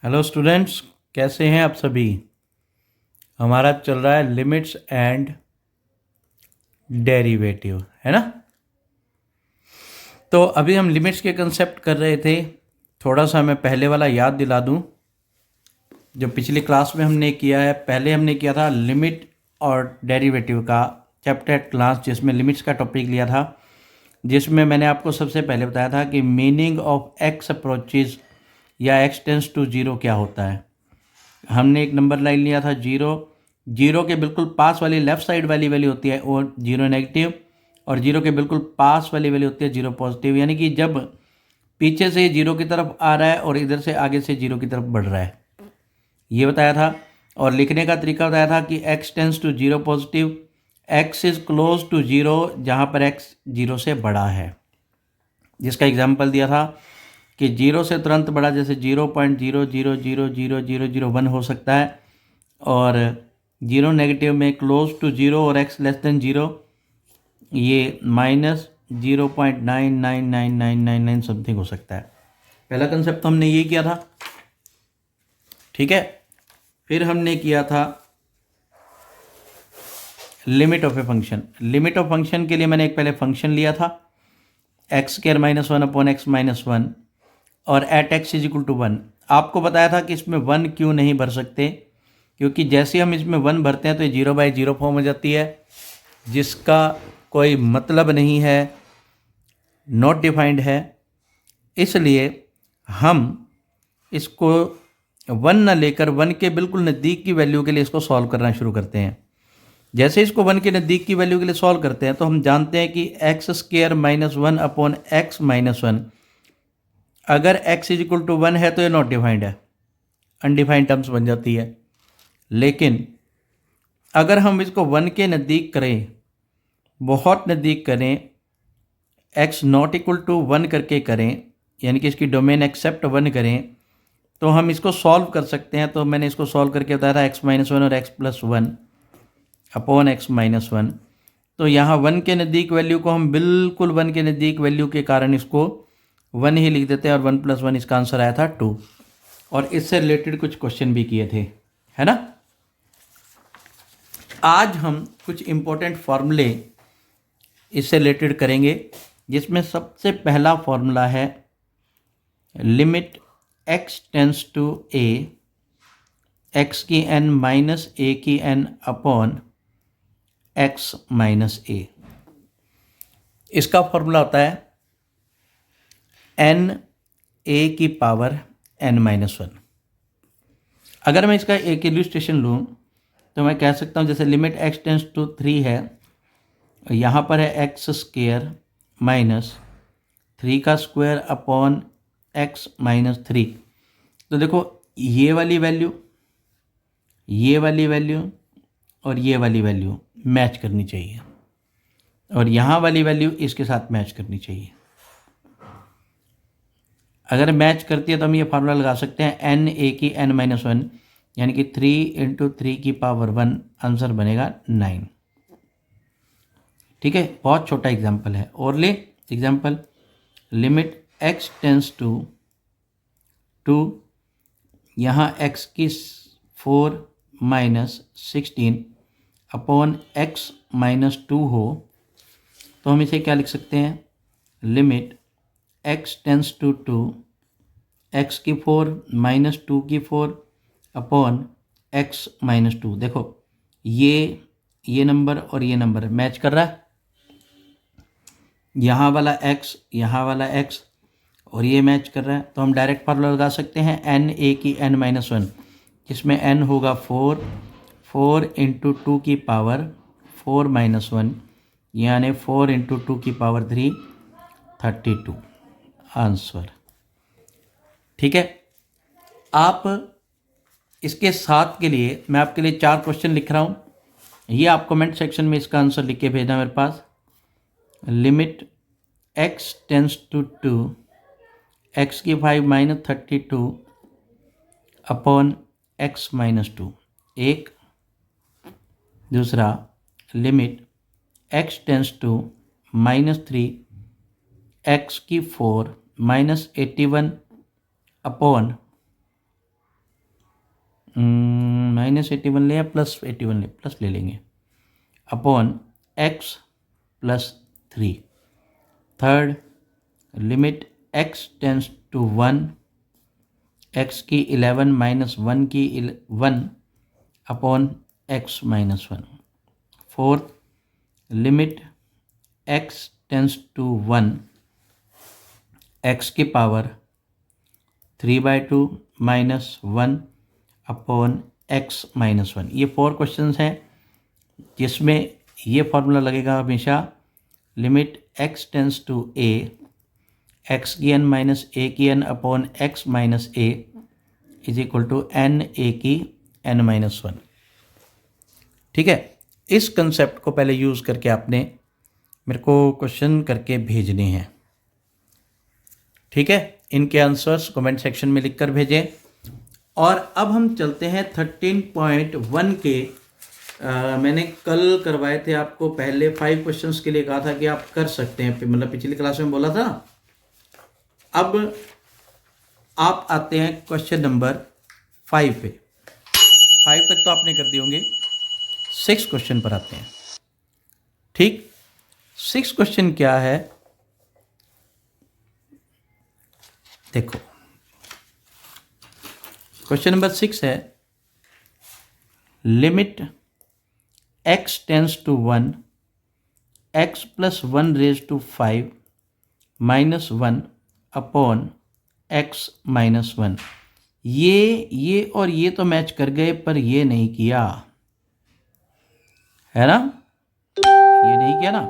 Hello students, कैसे हैं आप सभी। हमारा चल रहा है लिमिट्स एंड डेरिवेटिव, है ना। तो अभी हम लिमिट्स के कंसेप्ट कर रहे थे। थोड़ा सा मैं पहले वाला याद दिला दूं जो पिछली क्लास में हमने किया है। पहले हमने किया था लिमिट और डेरिवेटिव का चैप्टर क्लास, जिसमें लिमिट्स का टॉपिक लिया था, जिसमें मैंने आपको सबसे पहले बताया था कि मीनिंग ऑफ एक्स अप्रोचेज या एक्स टेंस टू जीरो क्या होता है। हमने एक नंबर लाइन लिया था जीरो। जीरो के बिल्कुल पास वाली लेफ्ट साइड वाली वैल्यू होती है और जीरो नेगेटिव, और जीरो के बिल्कुल पास वाली वैल्यू होती है जीरो पॉजिटिव। यानी कि जब पीछे से जीरो की तरफ आ रहा है और इधर से आगे से जीरो की तरफ बढ़ रहा है, ये बताया था। और लिखने का तरीका बताया था कि x tends to zero positive, x is close to zero, जहाँ पर एक्स जीरो से बड़ा है। जिसका एग्जाम्पल दिया था कि जीरो से तुरंत बड़ा जैसे 0.00000001 हो सकता है, और जीरो नेगेटिव में क्लोज टू जीरो और एक्स लेस देन जीरो ये -0.999999 समथिंग हो सकता है। पहला कंसेप्ट तो हमने ये किया था, ठीक है। फिर हमने किया था limit of a function. Limit of function के लिए मैंने एक पहले फंक्शन लिया था x² -1/x-1 और at x is equal to 1। आपको बताया था कि इसमें 1 क्यों नहीं भर सकते, क्योंकि जैसे हम इसमें 1 भरते हैं तो ये 0/0 फॉर्म हो जाती है, जिसका कोई मतलब नहीं है, नॉट डिफाइंड है। इसलिए हम इसको 1 ना लेकर 1 के बिल्कुल नज़दीक की वैल्यू के लिए इसको सॉल्व करना शुरू करते हैं। जैसे इसको 1 के नज़दीक की वैल्यू के लिए सॉल्व करते हैं तो हम जानते हैं कि x² -1/x-1, अगर x इज इक्वल टू 1 है तो ये नॉट डिफाइंड है, अनडिफाइंड टर्म्स बन जाती है। लेकिन अगर हम इसको 1 के नज़दीक करें, बहुत नज़दीक करें, x नॉट इक्वल टू 1 करके करें, यानी कि इसकी डोमेन एक्सेप्ट 1 करें, तो हम इसको सॉल्व कर सकते हैं। तो मैंने इसको सॉल्व करके बताया था x-1 और x+1/x-1। तो यहाँ 1 के नज़दीक वैल्यू को हम बिल्कुल 1 के नज़दीक वैल्यू के कारण इसको 1 ही लिख देते हैं, और 1+1 इसका आंसर आया था 2। और इससे रिलेटेड कुछ क्वेश्चन भी किए थे, है ना। आज हम कुछ इम्पोर्टेंट फॉर्मूले इससे रिलेटेड करेंगे, जिसमें सबसे पहला फॉर्मूला है limit x tends to a, x की n माइनस a की n upon x minus a। इसका फॉर्मूला होता है n a की पावर n-1। अगर मैं इसका एक इल्यूस्ट्रेशन लूँ तो मैं कह सकता हूँ, जैसे लिमिट x टेंस टू 3 है, यहाँ पर है x² माइनस 3 का स्क्वायर अपॉन x माइनस 3। तो देखो ये वाली वैल्यू, ये वाली वैल्यू और ये वाली वैल्यू मैच करनी चाहिए, और यहाँ वाली वैल्यू इसके साथ मैच करनी चाहिए। अगर मैच करती है तो हम ये फार्मूला लगा सकते हैं n a की n-1, यानी कि 3 × 3 की पावर 1, आंसर बनेगा 9। ठीक है, बहुत छोटा एग्जाम्पल है। और ले example, limit x tends to 2, यहाँ x की 4 माइनस 16 अपॉन x माइनस 2 हो, तो हम इसे क्या लिख सकते हैं, limit x tends to 2, x की 4 माइनस 2 की 4 अपॉन x माइनस 2। देखो ये नंबर और ये नंबर मैच कर रहा है, यहाँ वाला x, यहाँ वाला x और ये मैच कर रहा है। तो हम डायरेक्ट फार्मूला लगा सकते हैं n a की n-1, जिसमें n होगा 4 × 2 की पावर 4-1, यानी 4 × 2 की पावर 3, 32 आंसर। ठीक है, आप इसके साथ के लिए मैं आपके लिए 4 क्वेश्चन लिख रहा हूँ, ये आप कमेंट सेक्शन में इसका आंसर लिख के भेजना मेरे पास। Limit x tends to 2, x की 5 माइनस 32 अपॉन x माइनस 2, एक। दूसरा, limit x tends to -3, x की 4 माइनस 81 अपॉन -81 ले या +81 ले, प्लस ले लेंगे, upon x + 3। Third, limit x tends to 1, x की 11 - 1 की 1 upon x - 1। Fourth, limit x tends to 1, x की पावर 3/2 - 1 अपॉन x - 1। ये 4 क्वेश्चंस हैं जिसमें ये फॉर्मूला लगेगा हमेशा, limit x tends to a, x की n माइनस a की n upon x minus a is equal to n a की n माइनस 1। ठीक है, इस कंसेप्ट को पहले यूज़ करके आपने मेरे को क्वेश्चन करके भेजने हैं। ठीक है, इनके आंसर्स कमेंट सेक्शन में लिखकर भेजें। और अब हम चलते हैं 13.1 के मैंने कल करवाए थे आपको, पहले 5 क्वेश्चंस के लिए कहा था कि आप कर सकते हैं, मतलब पिछली क्लास में बोला था। अब आप आते हैं क्वेश्चन नंबर 5 पे। 5 तक तो आपने कर दिए होंगे, 6 क्वेश्चन पर आते हैं। ठीक, 6 क्वेश्चन क्या है देखो, क्वेश्चन नंबर 6 है, limit x tends to 1, x + 1 raise to 5 - 1 upon x - 1। ये और ये तो मैच कर गए, पर ये नहीं किया है ना, ये नहीं किया ना।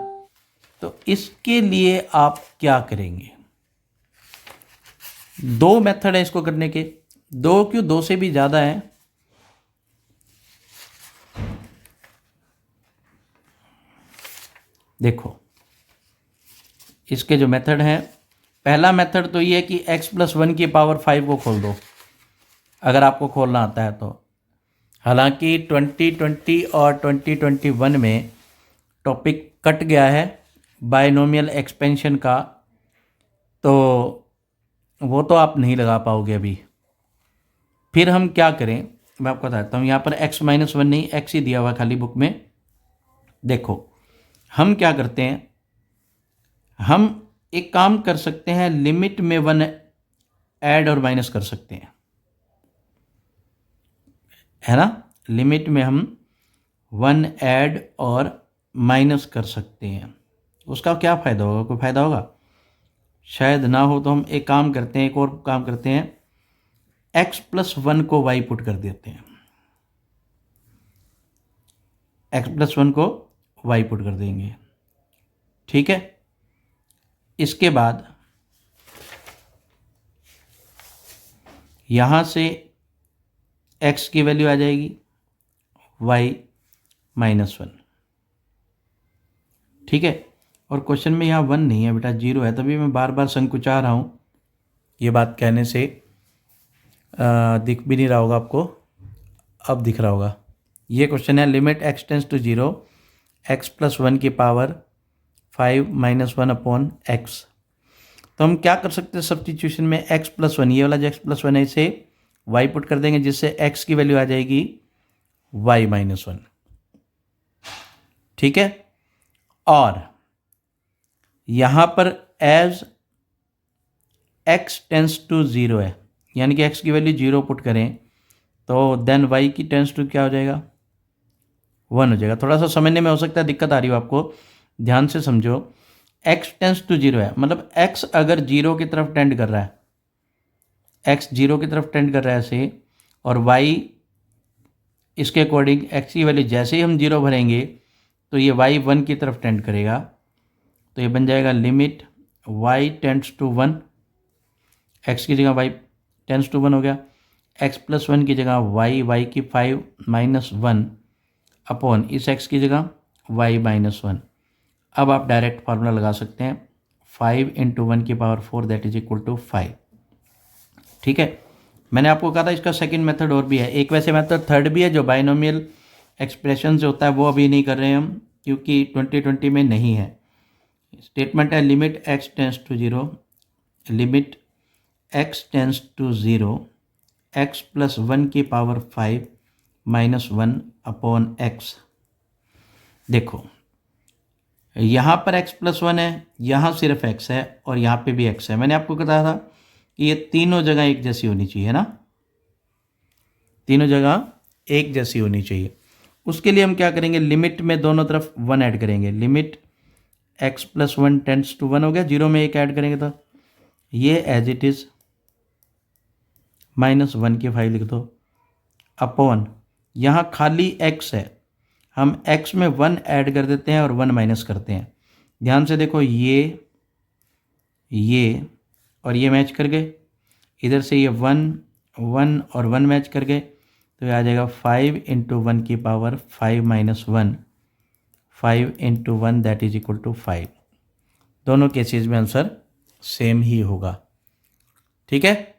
तो इसके लिए आप क्या करेंगे? 2 मेथड है इसको करने के, 2 क्यों, 2 से भी ज़्यादा है। देखो, इसके जो मेथड हैं, पहला मेथड तो ये है कि x + 1 की पावर 5 को खोल दो, अगर आपको खोलना आता है तो। हालांकि 2020 और 2021 में टॉपिक कट गया है बायनोमियल एक्सपेंशन का, तो वो तो आप नहीं लगा पाओगे अभी। फिर हम क्या करें, मैं आपको बताता हूँ। यहाँ पर x - 1 नहीं, x ही दिया हुआ खाली बुक में। देखो, हम क्या करते हैं, हम एक काम कर सकते हैं, लिमिट में 1 ऐड और माइनस कर सकते हैं, है ना। लिमिट में हम 1 ऐड और माइनस कर सकते हैं। उसका क्या फ़ायदा होगा? कोई फ़ायदा होगा? शायद ना हो। तो हम एक काम करते हैं, एक और काम करते हैं, x + 1 को y पुट कर देते हैं, x + 1 को y पुट कर देंगे। ठीक है, इसके बाद यहाँ से x की वैल्यू आ जाएगी y - 1। ठीक है, और क्वेश्चन में यहाँ 1 नहीं है बेटा, 0 है, तभी मैं बार बार संकुचा रहा हूँ। ये बात कहने से दिख भी नहीं रहा होगा आपको, अब दिख रहा होगा। ये क्वेश्चन है, limit x tends to 0, x + 1 की पावर 5 - 1 अपॉन x। तो हम क्या कर सकते हैं सब्स्टिट्यूशन में, x + 1, ये वाला जो x + 1 है इसे y पुट कर देंगे, जिससे x की वैल्यू आ जाएगी y - 1। ठीक है, और यहाँ पर एज x टेंस टू 0 है, यानी कि x की वैल्यू 0 पुट करें तो देन y की टेंस टू क्या हो जाएगा, 1 हो जाएगा। थोड़ा सा समझने में हो सकता है दिक्कत आ रही हो आपको, ध्यान से समझो। x टेंस टू 0 है, मतलब x अगर 0 की तरफ टेंड कर रहा है, x 0 की तरफ टेंड कर रहा है ऐसे, और y इसके अकॉर्डिंग x की वैल्यू जैसे ही हम 0 भरेंगे तो ये y 1 की तरफ टेंड करेगा। तो ये बन जाएगा limit y tends to 1, x की जगह y टेंड्स टू 1 हो गया, x + 1 की जगह y की 5 - 1 अपॉन इस x की जगह y - 1। अब आप डायरेक्ट फार्मूला लगा सकते हैं, 5 × 1 की power 4 that is equal to 5। ठीक है, मैंने आपको कहा था इसका सेकंड मेथड और भी है, एक वैसे मेथड थर्ड भी है जो बाइनोमियल एक्सप्रेशन से होता है, वो अभी नहीं कर रहे हैं हम क्योंकि 2020 में नहीं है। स्टेटमेंट है, limit x tends to 0, limit x tends to 0, x plus 1 की पावर 5 माइनस 1 अपॉन एक्स। देखो यहाँ पर x प्लस 1 है, यहाँ सिर्फ x है और यहाँ पे भी x है। मैंने आपको बताया था कि ये तीनों जगह एक जैसी होनी चाहिए ना, तीनों जगह एक जैसी होनी चाहिए। उसके लिए हम क्या करेंगे, लिमिट में दोनों तरफ 1 ऐड करेंगे। Limit x plus 1 tends to 1 हो गया, जीरो में 1 ऐड करेंगे तो ये एज इट इज़ माइनस 1 की 5 लिख दो अपॉन, यहाँ खाली x है, हम x में 1 ऐड कर देते हैं और 1 माइनस करते हैं। ध्यान से देखो, ये और ये मैच कर गए, इधर से ये 1 1 और 1 मैच कर गए, तो ये आ जाएगा 5 इंटू 1 की power 5 minus 1, 5 into 1 that is equal to 5। दोनों केसेस में आंसर सेम ही होगा। ठीक है,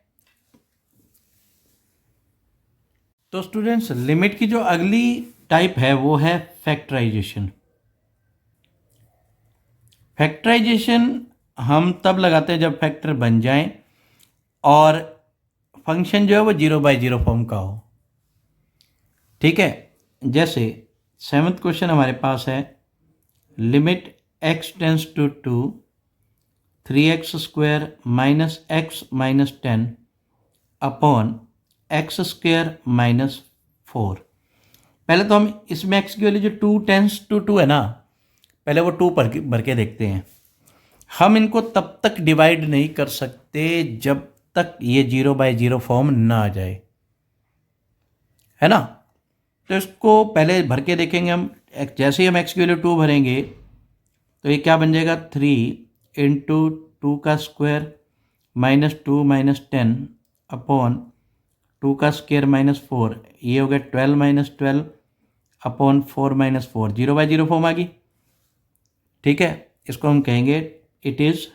तो स्टूडेंट्स लिमिट की जो अगली टाइप है वो है फैक्टराइजेशन। फैक्टराइजेशन हम तब लगाते हैं जब फैक्टर बन जाएं और फंक्शन जो है वो 0/0 फॉर्म का हो। ठीक है, जैसे 7th क्वेश्चन हमारे पास है, limit x tends to 2 3x square minus x minus 10 upon x square minus 4। पहले तो हम इसमें x की वैल्यू जो 2 टेंस टू 2 है ना, पहले वो 2 भर के देखते हैं। हम इनको तब तक डिवाइड नहीं कर सकते जब तक ये 0/0 फॉर्म ना आ जाए, है ना। तो इसको पहले भर के देखेंगे हम। जैसे ही हम x की वैल्यू 2 भरेंगे तो ये क्या बन जाएगा, 3 इंटू 2 का स्क्वायर माइनस 2 माइनस 10 अपॉन 2 का स्क्वायर माइनस 4, ये हो गया 12 माइनस 12 अपॉन 4 माइनस 4, 0/0 फॉर्म आ गई। ठीक है, इसको हम कहेंगे it is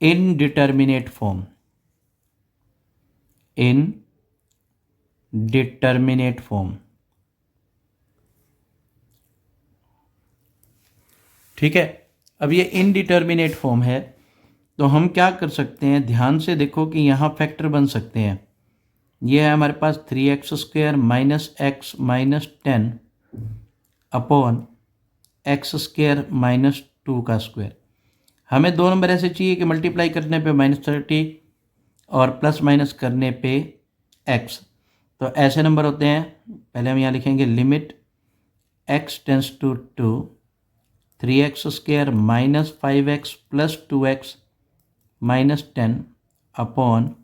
indeterminate form, indeterminate form. ठीक है, अब ये इनडिटर्मिनेट फॉर्म है तो हम क्या कर सकते हैं, ध्यान से देखो कि यहाँ फैक्टर बन सकते हैं। ये है हमारे पास 3x square minus x minus 10 upon x square minus 2 का स्क्वायर। हमें दो नंबर ऐसे चाहिए कि मल्टीप्लाई करने पे -30 और प्लस माइनस करने पे x। तो ऐसे नंबर होते हैं, पहले हम यहाँ लिखेंगे limit x tends to 2 3x square minus 5x plus 2x minus 10 upon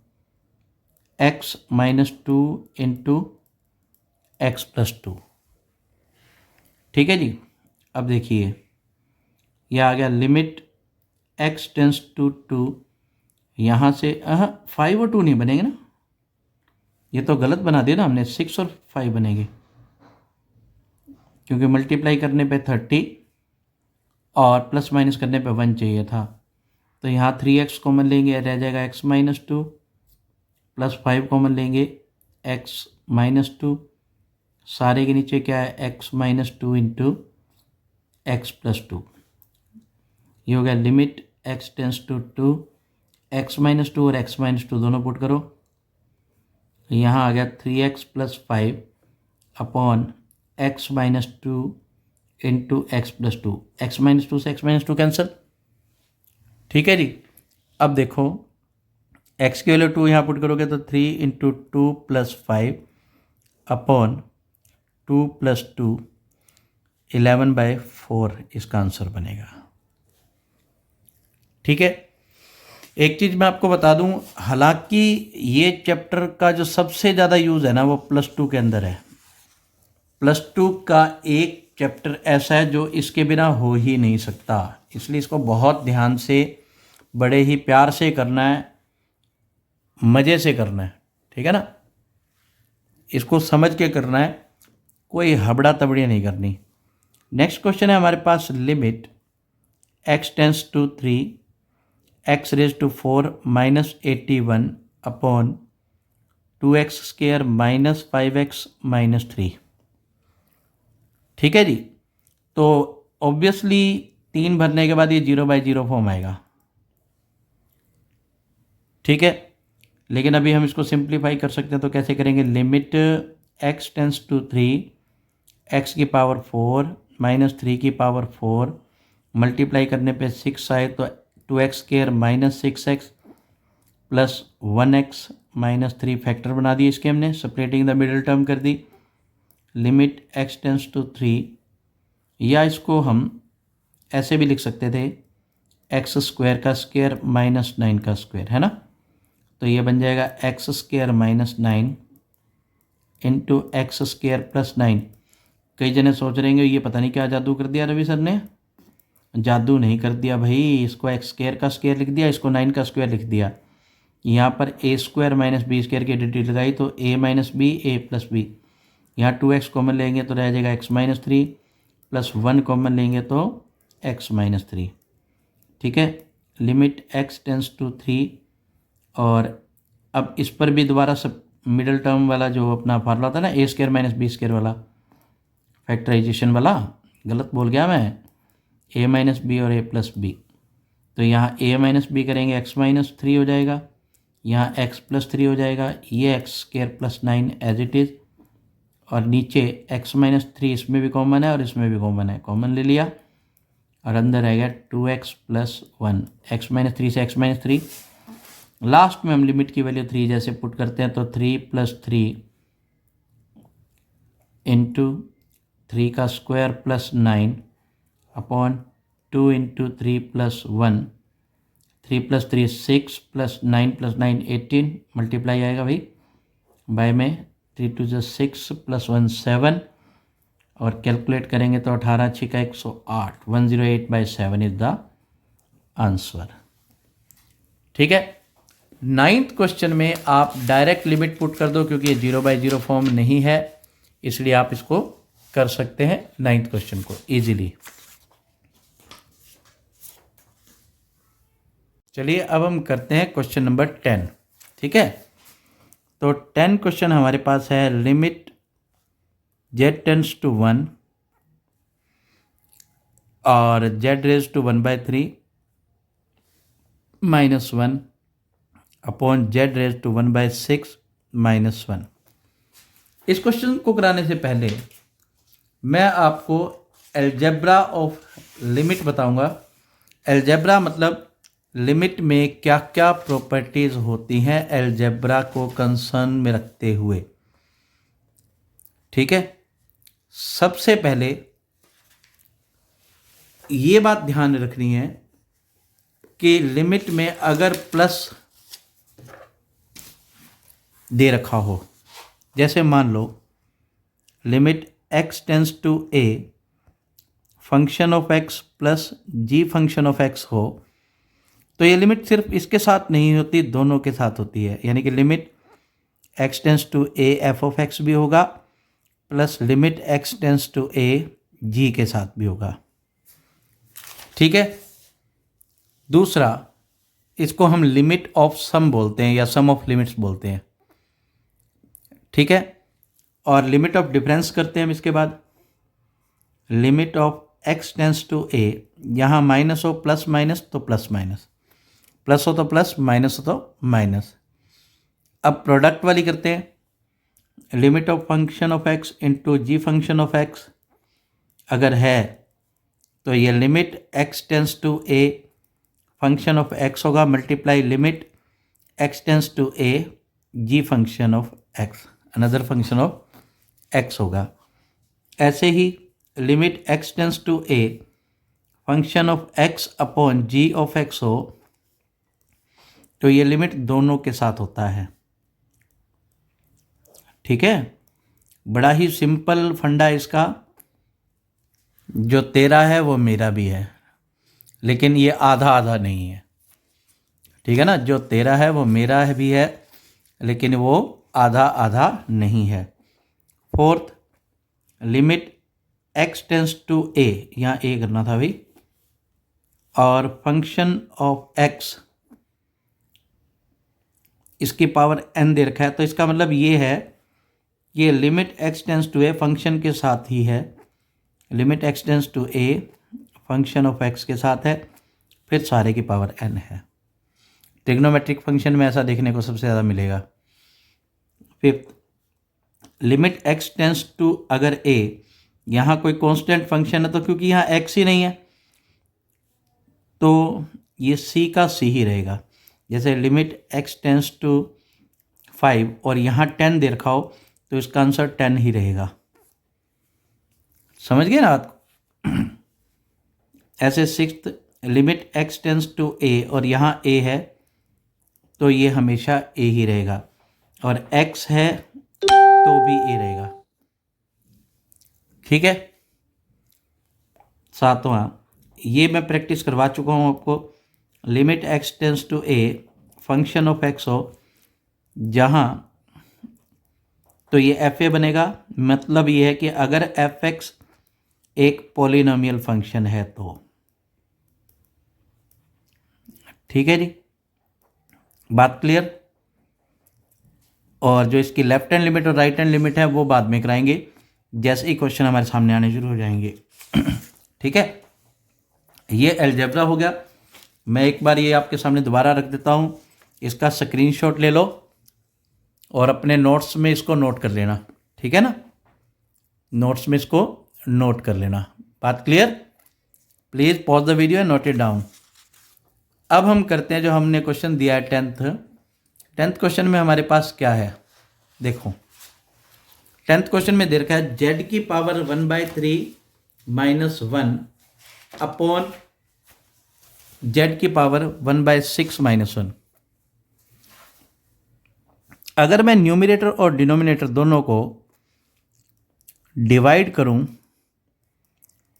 x minus 2 into x plus 2। ठीक है जी, अब देखिए यह आ गया लिमिट x टेंस टू 2, यहाँ से 5 और 2 नहीं बनेंगे ना, ये तो गलत बना दिया ना हमने, 6 और 5 बनेंगे क्योंकि मल्टीप्लाई करने पे 30 और प्लस माइनस करने पे 1 चाहिए था। तो यहाँ 3x कॉमन लेंगे, रह जाएगा x माइनस 2 प्लस 5 कॉमन लेंगे x माइनस 2, सारे के नीचे क्या है x minus 2 into x plus 2। ये हो गया limit x tends to 2 x minus 2 और x माइनस 2 दोनों पुट करो, यहाँ आ गया 3x plus 5 upon x minus 2 into x plus 2, x minus 2 से x माइनस 2 कैंसिल। ठीक है जी, अब देखो x की वैल्यू 2 यहाँ पुट करोगे तो 3 इंटू 2 प्लस 5 अपॉन 2 प्लस 2 11/4 इसका आंसर बनेगा। ठीक है, एक चीज़ मैं आपको बता दूं, हालांकि ये चैप्टर का जो सबसे ज़्यादा यूज़ है ना वो +2 के अंदर है। +2 का एक चैप्टर ऐसा है जो इसके बिना हो ही नहीं सकता, इसलिए इसको बहुत ध्यान से, बड़े ही प्यार से करना है, मज़े से करना है। ठीक है ना, इसको समझ के करना है, कोई हबड़ा तबड़ी नहीं करनी। नेक्स्ट क्वेश्चन है हमारे पास, limit x tends to 3 x raise to 4 minus 81 upon 2x square minus 5x minus 3। ठीक है जी, तो ऑब्वियसली 3 भरने के बाद ये 0/0 फॉर्म आएगा। ठीक है, लेकिन अभी हम इसको सिंप्लीफाई कर सकते हैं, तो कैसे करेंगे? Limit x tends to 3 x की पावर 4 माइनस 3 की पावर 4 मल्टीप्लाई करने पे 6 आए तो 2x² minus 6x plus 1x minus 3 factor बना दिए इसके हमने, सेपरेटिंग द मिडिल टर्म कर दी। लिमिट x टेंस टू 3, या इसको हम ऐसे भी लिख सकते थे x² का स्क्वायर माइनस 9 का स्क्वायर, है ना। तो ये बन जाएगा x² minus 9 into x² plus 9। कई जने सोच रहे हैं ये पता नहीं क्या जादू कर दिया रवि सर ने। जादू नहीं कर दिया भाई, इसको x² का स्क्वायर लिख दिया, इसको 9 का स्क्वायर लिख दिया। यहाँ पर a² माइनस b² की एडिटिव लगाई तो a minus b a plus b. यहाँ 2x कॉमन लेंगे तो रह जाएगा x माइनस 3 प्लस 1 कॉमन लेंगे तो x माइनस 3। ठीक है, लिमिट x टेंस टू 3। और अब इस पर भी दोबारा सब मिडिल टर्म वाला जो अपना फार्मूला था ना, a² माइनस b² वाला, फैक्टराइजेशन वाला, गलत बोल गया मैं, a माइनस बी और a प्लस बी। तो यहाँ a माइनस बी करेंगे x माइनस 3 हो जाएगा, यहाँ x प्लस 3 हो जाएगा, ये x² plus 9 as it is, और नीचे x माइनस 3 इसमें भी कॉमन है और इसमें भी कॉमन है, कॉमन ले लिया, और अंदर आएगा 2x प्लस 1, x माइनस 3 से x माइनस 3। लास्ट में हम लिमिट की वैल्यू 3 जैसे पुट करते हैं तो 3 प्लस 3 इंटू 3 का square plus 9 upon 2 into 3 plus 1, 3 plus 3 6 plus 9 plus 9 18, multiply आएगा भाई बाय में, 3 2 जो 6 प्लस 1 7, और कैलकुलेट करेंगे तो 18 6 का 108, 108/7 इज द आंसर। ठीक है, 9th क्वेश्चन में आप डायरेक्ट लिमिट पुट कर दो, क्योंकि ये 0/0 फॉर्म नहीं है, इसलिए आप इसको कर सकते हैं 9th क्वेश्चन को इजीली। चलिए अब हम करते हैं क्वेश्चन नंबर 10। ठीक है, तो 10 क्वेश्चन हमारे पास है, लिमिट z टेंस टू 1 और z raise to 1/3 minus 1 upon z raise to 1/6 minus 1। इस क्वेश्चन को कराने से पहले मैं आपको अलजेब्रा ऑफ लिमिट बताऊंगा। अलजेब्रा मतलब लिमिट में क्या क्या प्रॉपर्टीज होती हैं अलजेब्रा को कंसर्न में रखते हुए। ठीक है, सबसे पहले ये बात ध्यान रखनी है कि लिमिट में अगर प्लस दे रखा हो, जैसे मान लो limit x tends to a function of x plus g function of x हो, तो ये लिमिट सिर्फ इसके साथ नहीं होती, दोनों के साथ होती है। यानी कि limit x tends to a f of x भी होगा plus limit x tends to a g के साथ भी होगा। ठीक है, दूसरा इसको हम लिमिट ऑफ सम बोलते हैं या सम ऑफ लिमिट्स बोलते हैं। ठीक है, और लिमिट ऑफ डिफरेंस करते हैं हम इसके बाद। Limit of x tends to a, यहाँ माइनस हो प्लस माइनस तो प्लस माइनस, प्लस हो तो प्लस, माइनस हो तो माइनस। अब प्रोडक्ट वाली करते हैं, limit of function of x into g function of x अगर है तो ये limit x tends to a function of x होगा multiply limit x tends to a g function of x, another function of x होगा। ऐसे ही limit x tends to a function of x upon g of x हो तो ये limit दोनों के साथ होता है। ठीक है, बड़ा ही सिंपल फंडा इसका, जो तेरा है वो मेरा भी है, लेकिन ये आधा आधा नहीं है। ठीक है ना, जो तेरा है वो मेरा है भी है, लेकिन वो आधा आधा नहीं है। Fourth, limit x tends to a, यहाँ a करना था भाई, और फंक्शन ऑफ x इसकी पावर n दे रखा है, तो इसका मतलब ये है कि limit x tends to a function के साथ ही है, limit x tends to a function of x के साथ है, फिर सारे की पावर n है। ट्रिग्नोमेट्रिक फंक्शन में ऐसा देखने को सबसे ज़्यादा मिलेगा। Fifth, limit x tends to, अगर ए यहाँ कोई कांस्टेंट फंक्शन है तो क्योंकि यहाँ एक्स ही नहीं है तो ये सी का सी ही रहेगा। जैसे लिमिट एक्स टेंस टू 5 और यहाँ 10 दे रखा हो तो इसका आंसर 10 ही रहेगा। समझ गए ना आप? ऐसे sixth, limit x tends to a और यहाँ ए है तो ये हमेशा ए ही रहेगा, और एक्स है तो भी ए रहेगा। ठीक है। सातवां, ये मैं प्रैक्टिस करवा चुका हूँ आपको। Limit x tends to a function of x हो जहाँ, तो ये एफ ए बनेगा। मतलब ये है कि अगर एफ एक्स एक पॉलिनोमियल फंक्शन है तो। ठीक है जी, बात क्लियर? और जो इसकी लेफ्ट हैंड लिमिट और राइट हैंड लिमिट है वो बाद में कराएंगे जैसे ही क्वेश्चन हमारे सामने आने शुरू हो जाएंगे। ठीक है, ये अलजेब्रा हो गया। मैं एक बार ये आपके सामने दोबारा रख देता हूँ, इसका स्क्रीनशॉट ले लो और अपने नोट्स में इसको नोट कर लेना। ठीक है ना, नोट्स में इसको नोट कर लेना। बात clear? Please pause the video and note it down. अब हम करते हैं जो हमने क्वेश्चन दिया है 10th क्वेश्चन में हमारे पास क्या है। देखो 10th क्वेश्चन में दे रखा है z की पावर 1/3 - 1 अपॉन z की पावर 1/6 - 1। अगर मैं न्यूमरेटर और डिनोमिनेटर दोनों को डिवाइड करूं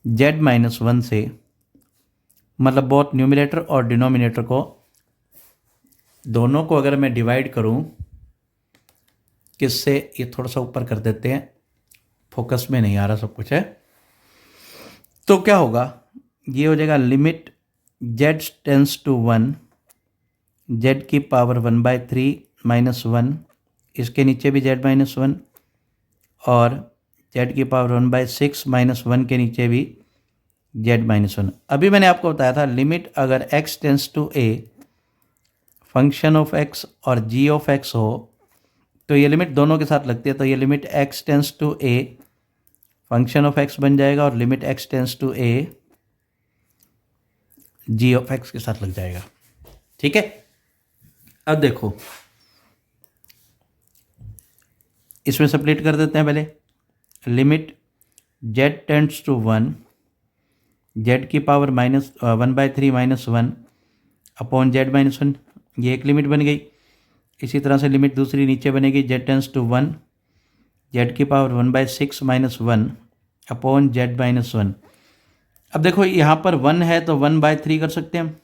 z - 1 से, मतलब बहुत न्यूमरेटर और डिनोमिनेटर को दोनों को अगर मैं डिवाइड करूं किससे, ये थोड़ा सा ऊपर कर देते हैं, फोकस में नहीं आ रहा सब कुछ है, तो क्या होगा, ये हो जाएगा limit z tends to 1 z की पावर 1/3 - 1, इसके नीचे भी z - 1 और z की पावर 1/6 - 1 के नीचे भी z - 1। अभी मैंने आपको बताया था लिमिट अगर x tends to a function of x और g ऑफ x हो तो ये लिमिट दोनों के साथ लगती है, तो ये limit x tends to a function of x बन जाएगा और limit x tends to a g of x के साथ लग जाएगा। ठीक है, अब देखो इसमें सेपरेट कर देते हैं। पहले limit z tends to 1 z की पावर 1/3 - 1 अपॉन z - 1, ये एक लिमिट बन गई। इसी तरह से लिमिट दूसरी नीचे बनेगी z टेंस टू 1 z की पावर 1/6 - 1 अपॉन z - 1। अब देखो यहाँ पर 1 है तो 1/3 कर सकते हैं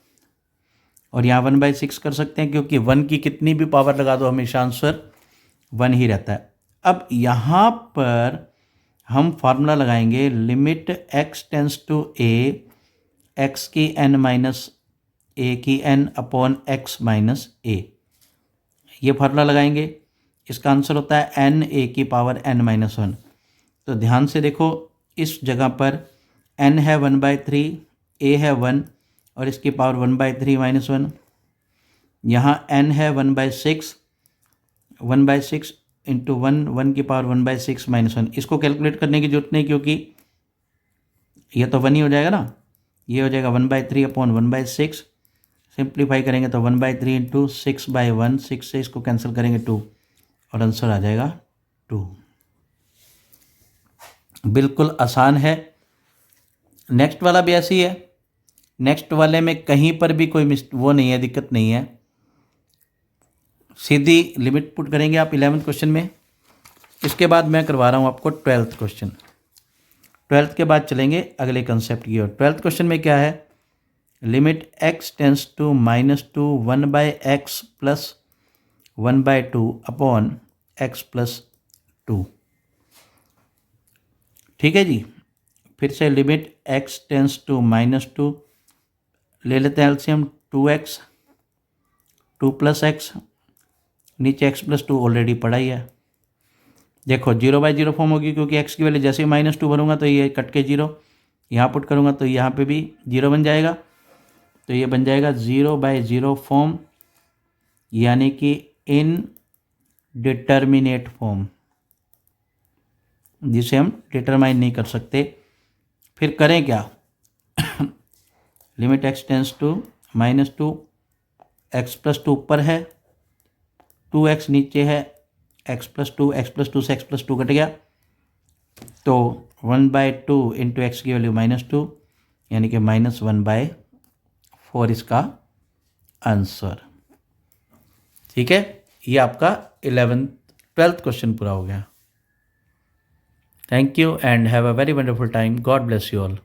और यहाँ 1/6 कर सकते हैं, क्योंकि 1 की कितनी भी पावर लगा दो हमेशा आंसर 1 ही रहता है। अब यहाँ पर हम फार्मूला लगाएंगे limit x tends to a x की n माइनस a की n upon x minus a, ये फार्मूला लगाएंगे। इसका आंसर होता है n a की पावर n - 1। तो ध्यान से देखो, इस जगह पर n है 1/3, a है 1 और इसकी पावर 1/3 - 1। यहाँ n है 1/6, 1/6 इंटू 1, 1 की पावर 1/6 - 1। इसको कैलकुलेट करने की जरूरत नहीं क्योंकि ये तो 1 ही हो जाएगा ना, ये हो जाएगा 1/3 अपॉन 1/6। सिंप्लीफाई करेंगे तो 1/3 इंटू 6/1, 6 से इसको कैंसिल करेंगे 2 और आंसर आ जाएगा 2। बिल्कुल आसान है। नेक्स्ट वाला भी ऐसी है, नेक्स्ट वाले में कहीं पर भी कोई वो नहीं है, दिक्कत नहीं है, सीधी लिमिट पुट करेंगे आप 11th क्वेश्चन में। इसके बाद मैं करवा रहा हूँ आपको 12th क्वेश्चन। 12th के बाद चलेंगे अगले कंसेप्ट की ओर। 12th क्वेश्चन में क्या है, limit x tends to -2 1/x plus 1/2 upon x plus 2। ठीक है जी, फिर से लिमिट x टेंस टू -2 ले लेते हैं एलसीएम, 2x 2 + x, नीचे x + 2 ऑलरेडी पड़ा ही है। देखो 0/0 फॉर्म होगी क्योंकि x की वैल्यू जैसे ही -2 भरूंगा तो ये कट के 0, यहाँ पुट करूँगा तो यहाँ पे भी 0 बन जाएगा, तो ये बन जाएगा 0/0 फॉर्म यानी कि इन डिटर्मिनेट फॉर्म, जिसे हम डिटरमाइन नहीं कर सकते। फिर करें क्या, limit x tends to -2, x+2 ऊपर है, 2x नीचे है, x+2 से x+2 कट गया, तो 1/2 इंटू एक्स की वैल्यू -2, यानी कि -1/4 इसका आंसर। ठीक है, ये आपका 12th क्वेश्चन पूरा हो गया। Thank you and have a very wonderful time. God bless you all.